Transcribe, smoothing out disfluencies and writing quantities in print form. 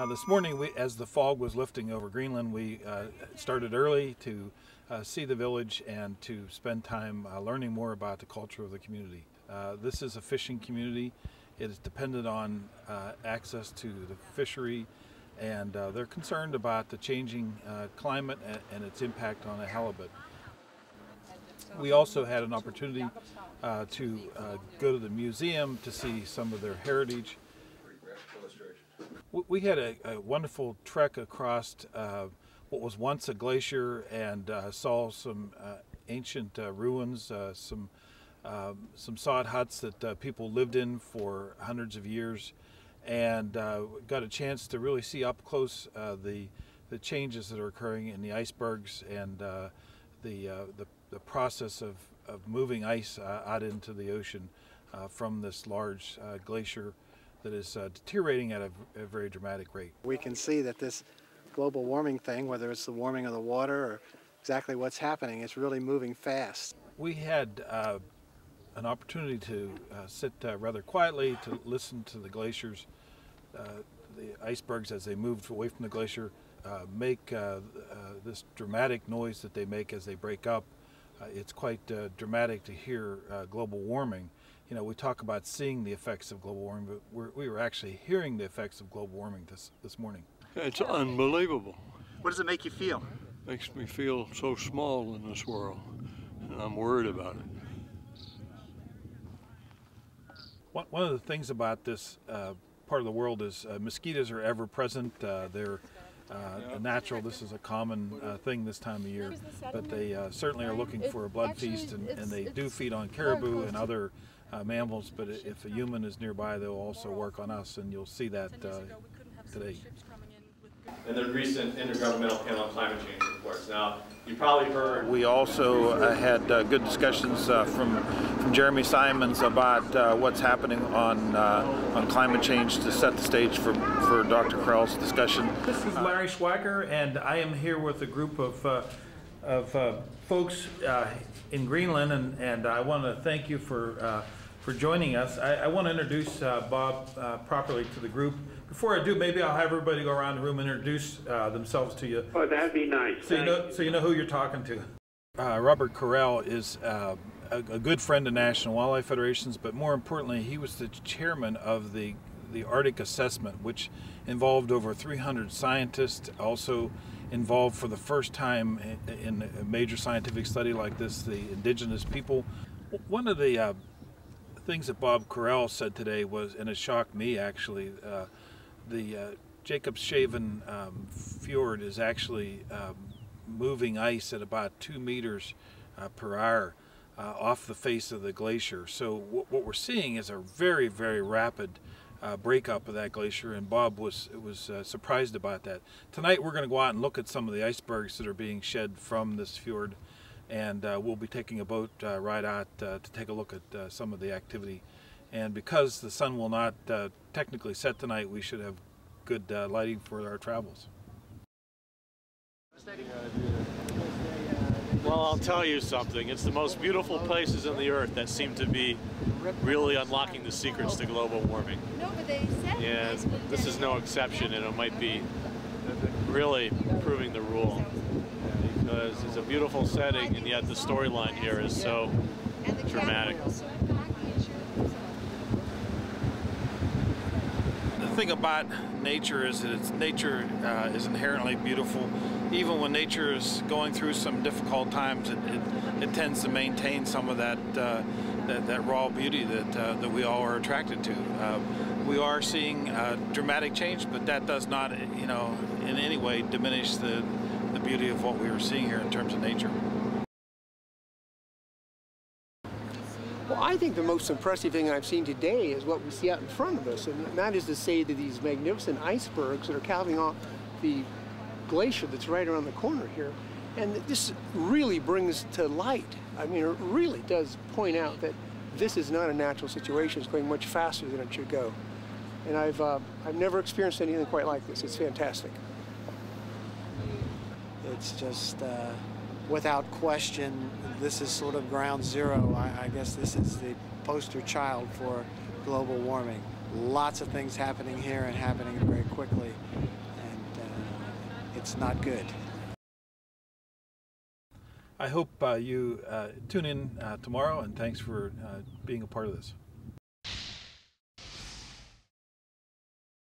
This morning, as the fog was lifting over Greenland, we started early to see the village and to spend time learning more about the culture of the community. This is a fishing community. It is dependent on access to the fishery, and they're concerned about the changing climate and its impact on the halibut. We also had an opportunity to go to the museum to see some of their heritage. We had a wonderful trek across what was once a glacier and saw some ancient ruins, some sod huts that people lived in for hundreds of years, and got a chance to really see up close the changes that are occurring in the icebergs and the process of moving ice out into the ocean from this large glacier that is deteriorating at a very dramatic rate. We can see that this global warming thing, whether it's the warming of the water or exactly what's happening, is really moving fast. We had an opportunity to sit rather quietly to listen to the glaciers, the icebergs as they moved away from the glacier, make this dramatic noise that they make as they break up. It's quite dramatic to hear global warming. You know, we talk about seeing the effects of global warming, but we were actually hearing the effects of global warming this morning. It's unbelievable. What does it make you feel? Makes me feel so small in this world, and I'm worried about it. One of the things about this part of the world is mosquitoes are ever present. They're natural. This is a common thing this time of year, but they certainly are looking for a blood feast, and they do feed on caribou and other mammals, but if a human is nearby, they'll also work on us, and you'll see that today. And the recent Intergovernmental Panel on Climate Change reports. Now, you probably heard. We also had good discussions from Jeremy Simons about what's happening on climate change to set the stage for Dr. Krell's discussion. This is Larry Schwacker, and I am here with a group of folks in Greenland, and I want to thank you for joining us. I want to introduce Bob properly to the group. Before I do, maybe I'll have everybody go around the room and introduce themselves to you. Oh, that'd be nice. So you know who you're talking to. Robert Krell is a good friend of National Wildlife Federation's, but more importantly, he was the chairman of the Arctic Assessment, which involved over 300 scientists, also involved for the first time in a major scientific study like this, the indigenous people. One of the things that Bob Krell said today was, and it shocked me actually, the Jacobshaven fjord is actually moving ice at about 2 meters per hour off the face of the glacier. So what we're seeing is a very, very rapid breakup of that glacier, and Bob was surprised about that. Tonight we're going to go out and look at some of the icebergs that are being shed from this fjord, and we'll be taking a boat ride out to take a look at some of the activity. And because the sun will not technically set tonight, we should have good lighting for our travels. Well, I'll tell you something. It's the most beautiful places on the earth that seem to be really unlocking the secrets to global warming. And this is no exception, and it might be really proving the rule. Because it's a beautiful setting, and yet the storyline here is so dramatic. The thing about nature is that nature is inherently beautiful. Even when nature is going through some difficult times, it tends to maintain some of that raw beauty that we all are attracted to. We are seeing dramatic change, but that does not, in any way diminish the beauty of what we were seeing here in terms of nature. Well, I think the most impressive thing I've seen today is what we see out in front of us, and that is to say that these magnificent icebergs that are calving off the glacier that's right around the corner here. And this really brings to light, I mean, it really does point out that this is not a natural situation. It's going much faster than it should go. And I've never experienced anything quite like this. It's fantastic. It's just, without question, this is sort of ground zero. I guess this is the poster child for global warming. Lots of things happening here and happening very quickly, and it's not good. I hope you tune in tomorrow, and thanks for being a part of this.